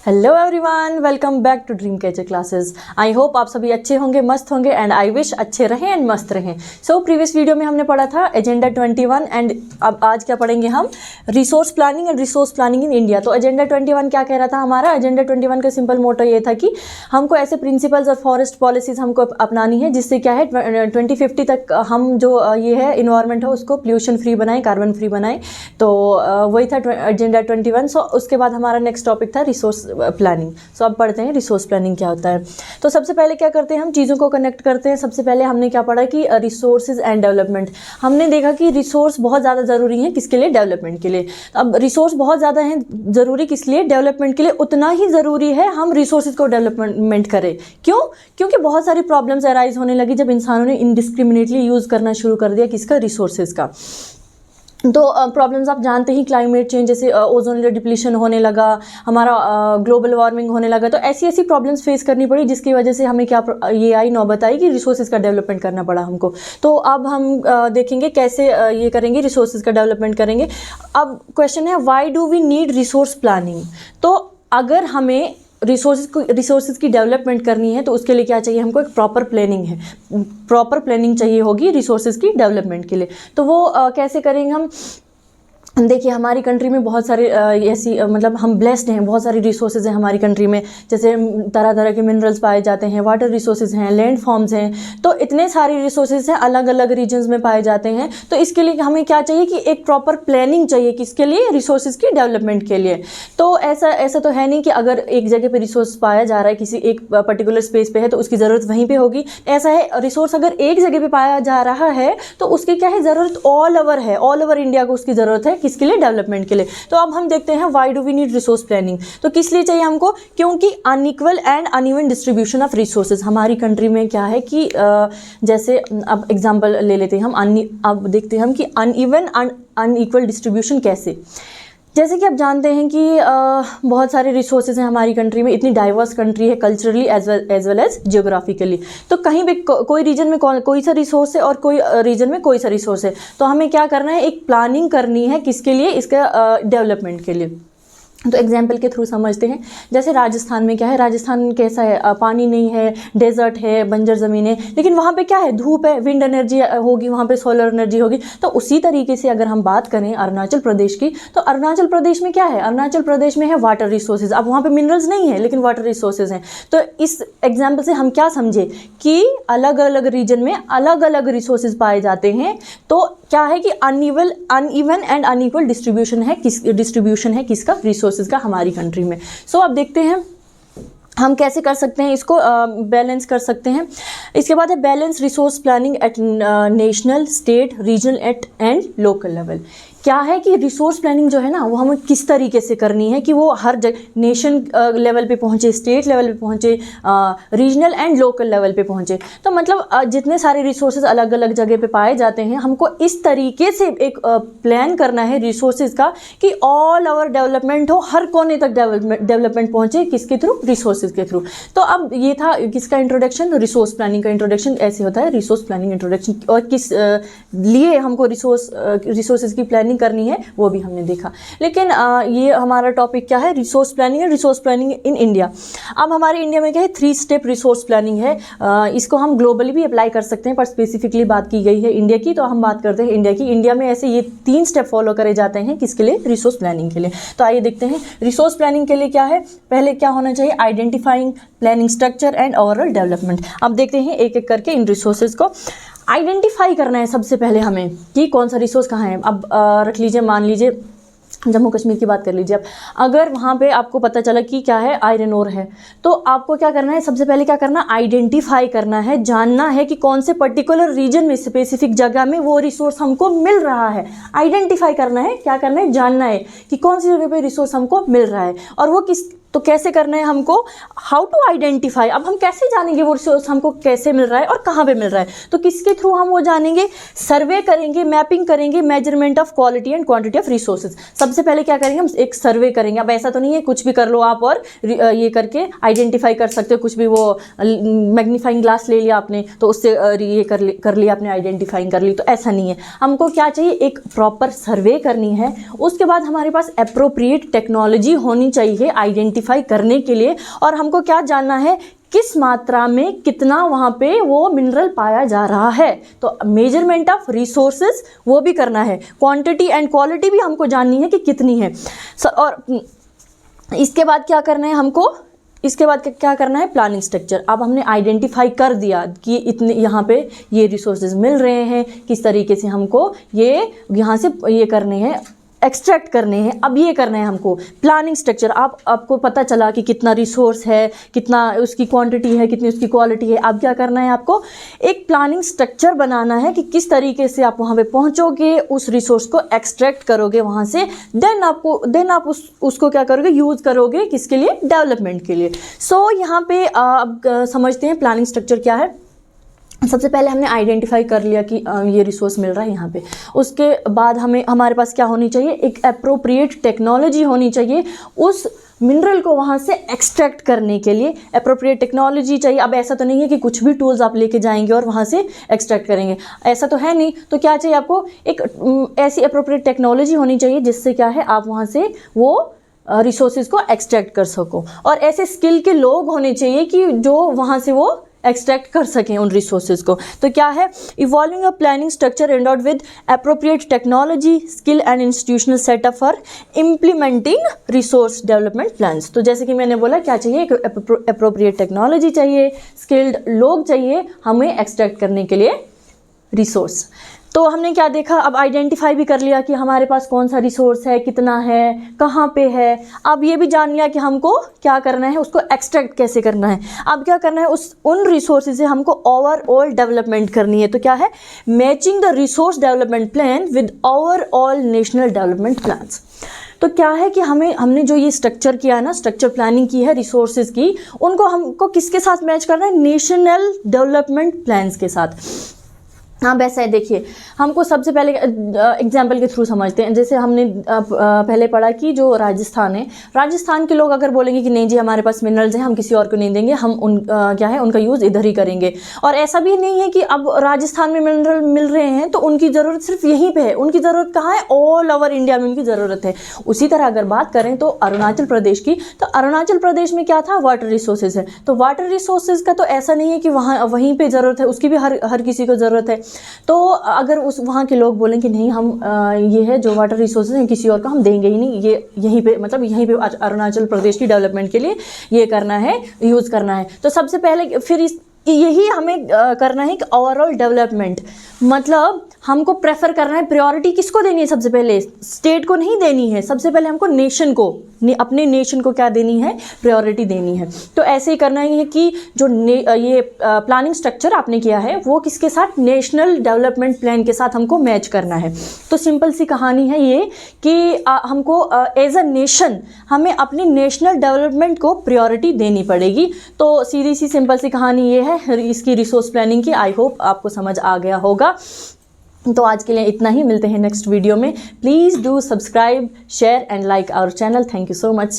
Hello everyone, welcome back to dream catcher classes. I hope आप सभी अच्छे होंगे, मस्त होंगे एंड आई विश अच्छे रहें एंड मस्त रहें। सो प्रीवियस वीडियो में हमने पढ़ा था एजेंडा 21 एंड अब आज क्या पढ़ेंगे हम, resource planning and resource planning in India. तो एजेंडा 21 क्या कह रहा था हमारा, एजेंडा 21 का सिंपल मोटो ये था कि हमको ऐसे प्रिंसिपल्स और फॉरेस्ट पॉलिसीज हमको अपनानी है जिससे क्या है 2050 तक हम जो ये है इन्वायरमेंट है उसको पोल्यूशन फ्री बनाएं, कार्बन फ्री बनाएं। तो वही था एजेंडा 21। सो उसके बाद हमारा नेक्स्ट टॉपिक था रिसोर्स प्लानिंग। सो अब पढ़ते हैं रिसोर्स प्लानिंग क्या होता है। तो सबसे पहले क्या करते हैं, हम चीज़ों को कनेक्ट करते हैं। सबसे पहले हमने क्या पढ़ा कि रिसोर्सेज एंड डेवलपमेंट। हमने देखा कि रिसोर्स बहुत ज़्यादा ज़रूरी है किसके लिए, डेवलपमेंट के लिए। अब रिसोर्स बहुत ज़्यादा हैं ज़रूरी किस लिए, डेवलपमेंट के लिए। उतना ही ज़रूरी है हम रिसोर्सेज को डेवलपमेंट करें। क्यों? क्योंकि बहुत सारी प्रॉब्लम्स अराइज होने लगी जब इंसानों ने इनडिस्क्रिमिनेटली यूज़ करना शुरू कर दिया किसका, रिसोर्सेज का। तो प्रॉब्लम्स आप जानते ही, क्लाइमेट चेंज, जैसे ओजोन लेयर डिप्लीशन होने लगा, हमारा ग्लोबल वार्मिंग होने लगा। तो ऐसी ऐसी प्रॉब्लम्स फेस करनी पड़ी जिसकी वजह से हमें क्या ये आई नौबत आई कि रिसोर्सेज का डेवलपमेंट करना पड़ा हमको। तो अब हम देखेंगे कैसे ये करेंगे, रिसोर्सेज का डेवलपमेंट करेंगे। अब क्वेश्चन है, why do we need resource planning. तो अगर हमें रिसोर्सेज की डेवलपमेंट करनी है तो उसके लिए क्या चाहिए हमको, एक प्रॉपर प्लानिंग है, प्रॉपर प्लानिंग चाहिए होगी रिसोर्सेज की डेवलपमेंट के लिए। तो वो कैसे करेंगे हम, देखिए हमारी कंट्री में बहुत सारे ऐसी मतलब हम ब्लेस्ड हैं, बहुत सारी रिसोर्सेज हैं हमारी कंट्री में। जैसे तरह तरह के मिनरल्स पाए जाते हैं, वाटर रिसोर्सेज हैं, लैंड फॉर्म्स हैं। तो इतने सारे रिसोर्सेज हैं, अलग अलग रीजन्स में पाए जाते हैं। तो इसके लिए हमें क्या चाहिए कि एक प्रॉपर प्लानिंग चाहिए किसके लिए, रिसोर्सेज की डेवलपमेंट के लिए। तो ऐसा तो है नहीं कि अगर एक जगह पे रिसोर्स पाया जा रहा है, किसी एक पर्टिकुलर स्पेस पे है तो उसकी ज़रूरत वहीं पर होगी। ऐसा है, रिसोर्स अगर एक जगह पर पाया जा रहा है तो उसकी क्या है ज़रूरत, ऑल ओवर है, ऑल ओवर इंडिया को उसकी ज़रूरत है किसके लिए, डेवलपमेंट के लिए। तो अब हम देखते हैं why do we need resource planning. तो किस लिए चाहिए हमको, क्योंकि unequal and uneven distribution of resources हमारी कंट्री में क्या है कि जैसे अब एग्जांपल ले लेते हैं हम, अब देखते हैं हम कि अनइवन अनइक्वल डिस्ट्रीब्यूशन कैसे। जैसे कि आप जानते हैं कि बहुत सारे रिसोर्सेज हैं हमारी कंट्री में, इतनी डाइवर्स कंट्री है culturally as well as geographically. तो कहीं भी कोई रीजन में कोई सा रिसोर्स है और कोई रीजन में कोई सा रिसोर्स है। तो हमें क्या करना है, एक प्लानिंग करनी है किसके लिए, इसका डेवलपमेंट के लिए। तो एग्जाम्पल के थ्रू समझते हैं। जैसे राजस्थान में क्या है, राजस्थान कैसा है, पानी नहीं है, डेजर्ट है, बंजर ज़मीन है, लेकिन वहाँ पे क्या है, धूप है, विंड एनर्जी होगी, वहाँ पे सोलर एनर्जी होगी। तो उसी तरीके से अगर हम बात करें अरुणाचल प्रदेश की, तो अरुणाचल प्रदेश में क्या है, अरुणाचल प्रदेश में है वाटर रिसोर्सेज। अब वहाँ पे मिनरल्स नहीं है लेकिन वाटर रिसोर्सेज हैं। तो इस एग्जाम्पल से हम क्या समझे कि अलग अलग रीजन में अलग अलग रिसोर्सेज पाए जाते हैं। तो क्या है कि अनइवन एंड अनइक्वल डिस्ट्रीब्यूशन है किसका, रिसोर्सेज का हमारी कंट्री में। सो अब देखते हैं हम कैसे कर सकते हैं इसको बैलेंस कर सकते हैं। इसके बाद है balance resource planning at national, state, regional and local level. क्या है कि रिसोर्स प्लानिंग जो है ना वो हमें किस तरीके से करनी है कि वो हर जगह नेशन लेवल पे पहुँचे, स्टेट लेवल पे पहुँचे, रीजनल एंड लोकल लेवल पे पहुँचे। तो मतलब जितने सारे रिसोर्सेज अलग अलग जगह पे पाए जाते हैं, हमको इस तरीके से एक प्लान करना है रिसोर्सेज का कि ऑल ओवर डेवलपमेंट हो, हर कोने तक डेवलपमेंट पहुँचे किसके थ्रू, रिसोर्सेज के थ्रू। तो अब ये था किसका इंट्रोडक्शन, रिसोर्स प्लानिंग का इंट्रोडक्शन ऐसे होता है, रिसोर्स प्लानिंग इंट्रोडक्शन। और किस लिए हमको रिसोर्सेज की प्लानिंग करनी है वो भी हमने देखा। लेकिन ये हमारा टॉपिक क्या है, रिसोर्स प्लानिंग है, रिसोर्स प्लानिंग इन इंडिया। अब हमारे इंडिया में क्या है, 3 स्टेप रिसोर्स प्लानिंग है। इसको हम ग्लोबली भी अप्लाई कर सकते हैं पर स्पेसिफिकली बात की गई है इंडिया की, तो हम बात करते हैं इंडिया की। इंडिया में ऐसे ये 3 स्टेप फॉलो करे जाते हैं किसके लिए, रिसोर्स प्लानिंग के लिए। तो आइए देखते हैं रिसोर्स प्लानिंग के लिए क्या है। पहले क्या होना चाहिए, identifying, planning structure and overall development. अब देखते हैं एक एक करके इन रिसोर्सेज को। आइडेंटिफाई करना है सबसे पहले हमें कि कौन सा रिसोर्स कहाँ है। अब रख लीजिए, मान लीजिए जम्मू कश्मीर की बात कर लीजिए आप। अगर वहाँ पे आपको पता चला कि क्या है, आयरन ओर है, तो आपको क्या करना है, सबसे पहले क्या करना, आइडेंटिफाई करना है, जानना है कि कौन से पर्टिकुलर रीजन में, स्पेसिफिक जगह में वो रिसोर्स हमको मिल रहा है। आइडेंटिफाई करना है, क्या करना है, जानना है कि कौन सी जगह पे रिसोर्स हमको मिल रहा है और वो किस, तो कैसे करना है हमको, हाउ टू आइडेंटिफाई। अब हम कैसे जानेंगे वो रिसोर्स हमको कैसे मिल रहा है और कहाँ पे मिल रहा है, तो किसके थ्रू हम वो जानेंगे, सर्वे करेंगे, मैपिंग करेंगे, measurement of quality and quantity of resources. सबसे पहले क्या करेंगे, हम एक सर्वे करेंगे। अब ऐसा तो नहीं है कुछ भी कर लो आप और ये करके आइडेंटिफाई कर सकते हो, कुछ भी, वो मैग्नीफाइंग ग्लास ले लिया आपने तो उससे ये कर लिया आपने, आइडेंटिफाइंग कर ली, तो ऐसा नहीं है। हमको क्या चाहिए, एक प्रॉपर सर्वे करनी है। उसके बाद हमारे पास एप्रोप्रिएट टेक्नोलॉजी होनी चाहिए आइडेंटिफाई आइडेंटिफाई करने के लिए, और हमको क्या जानना है किस मात्रा में कितना वहाँ पे वो मिनरल पाया जा रहा है। तो मेजरमेंट ऑफ रिसोर्सेज वो भी करना है, क्वांटिटी एंड क्वालिटी भी हमको जाननी है कि कितनी है। और इसके बाद क्या करना है हमको, इसके बाद क्या करना है, प्लानिंग स्ट्रक्चर। अब हमने आइडेंटिफाई कर दिया कि इतने यहाँ पे ये रिसोर्सेज मिल रहे हैं, किस तरीके से हमको ये यहाँ से ये करने हैं, एक्सट्रैक्ट करने हैं। अब ये करना है हमको प्लानिंग स्ट्रक्चर। आपको पता चला कि कितना रिसोर्स है, कितना उसकी क्वांटिटी है, कितनी उसकी क्वालिटी है। अब क्या करना है आपको, एक प्लानिंग स्ट्रक्चर बनाना है कि किस तरीके से आप वहाँ पे पहुँचोगे, उस रिसोर्स को एक्सट्रैक्ट करोगे वहाँ से, देन आप उसको क्या करोगे, यूज़ करोगे किसके लिए, डेवलपमेंट के लिए। सो यहाँ पे अब समझते हैं प्लानिंग स्ट्रक्चर क्या है। सबसे पहले हमने आइडेंटिफाई कर लिया कि ये रिसोर्स मिल रहा है यहाँ पे। उसके बाद हमारे पास क्या होनी चाहिए, एक एप्रोप्रिएट टेक्नोलॉजी होनी चाहिए उस मिनरल को वहाँ से एक्सट्रैक्ट करने के लिए। एप्रोप्रिएट टेक्नोलॉजी चाहिए। अब ऐसा तो नहीं है कि कुछ भी टूल्स आप लेके जाएंगे और वहाँ से एक्सट्रैक्ट करेंगे, ऐसा तो है नहीं। तो क्या चाहिए आपको, एक ऐसी एप्रोप्रिएट टेक्नोलॉजी होनी चाहिए जिससे क्या है आप वहाँ से वो रिसोर्सेज को एक्सट्रैक्ट कर सको, और ऐसे स्किल के लोग होने चाहिए कि जो वहाँ से वो एक्सट्रैक्ट कर सकें उन रिसोर्सेज को। तो क्या है, evolving a planning structure endowed with appropriate technology, skill and institutional setup for implementing resource development plans. तो जैसे कि मैंने बोला क्या चाहिए, एक एप्रोप्रिएट टेक्नोलॉजी चाहिए, स्किल्ड लोग चाहिए हमें एक्सट्रैक्ट करने के लिए रिसोर्स। तो हमने क्या देखा, अब आइडेंटिफाई भी कर लिया कि हमारे पास कौन सा रिसोर्स है, कितना है, कहाँ पे है। अब ये भी जान लिया कि हमको क्या करना है, उसको एक्सट्रैक्ट कैसे करना है। अब क्या करना है, उन रिसोर्सेज से हमको ओवरऑल डेवलपमेंट करनी है। तो क्या है, matching the resource development plan with overall national development plans. तो क्या है कि हमने जो ये स्ट्रक्चर किया है ना, स्ट्रक्चर प्लानिंग की है रिसोर्सेज की, उनको हमको किसके साथ मैच करना है, नेशनल डेवलपमेंट प्लान्स के साथ। हाँ वैसा है, देखिए हमको सबसे पहले एग्जाम्पल के थ्रू समझते हैं। जैसे हमने पहले पढ़ा कि जो राजस्थान है, राजस्थान के लोग अगर बोलेंगे कि नहीं जी हमारे पास मिनरल्स हैं, हम किसी और को नहीं देंगे, हम क्या है उनका यूज़ इधर ही करेंगे। और ऐसा भी नहीं है कि अब राजस्थान में मिनरल मिल रहे हैं तो उनकी ज़रूरत सिर्फ यहीं पे है, उनकी ज़रूरत कहाँ है, ऑल ओवर इंडिया में उनकी ज़रूरत है। उसी तरह अगर बात करें तो अरुणाचल प्रदेश की, तो अरुणाचल प्रदेश में क्या था, वाटर रिसोर्सेज है। तो वाटर रिसोर्सेज का तो ऐसा नहीं है कि वहीं पर ज़रूरत है, उसकी भी हर किसी को ज़रूरत है। तो अगर वहाँ के लोग बोलें कि नहीं हम ये है जो वाटर रिसोर्सेज हैं किसी और को हम देंगे ही नहीं, ये यहीं पे मतलब यहीं पे अरुणाचल प्रदेश की डेवलपमेंट के लिए ये करना है, यूज़ करना है। तो सबसे पहले फिर यही हमें करना है कि ओवरऑल डेवलपमेंट, मतलब हमको प्रेफर करना है, प्रायोरिटी किसको देनी है, सबसे पहले स्टेट को नहीं देनी है, सबसे पहले हमको नेशन को, अपने नेशन को क्या देनी है, प्रायोरिटी देनी है। तो ऐसे ही करना है कि जो ये प्लानिंग स्ट्रक्चर आपने किया है वो किसके साथ, नेशनल डेवलपमेंट प्लान के साथ हमको मैच करना है। तो सिंपल सी कहानी है ये कि हमको एज अ नेशन हमें अपनी नेशनल डेवलपमेंट को प्रायोरिटी देनी पड़ेगी। तो सीधी सी सिंपल सी कहानी ये है इसकी रिसोर्स प्लानिंग की। आई होप आपको समझ आ गया होगा। तो आज के लिए इतना ही, मिलते हैं नेक्स्ट वीडियो में। Please do subscribe, share and like our channel. Thank you so much.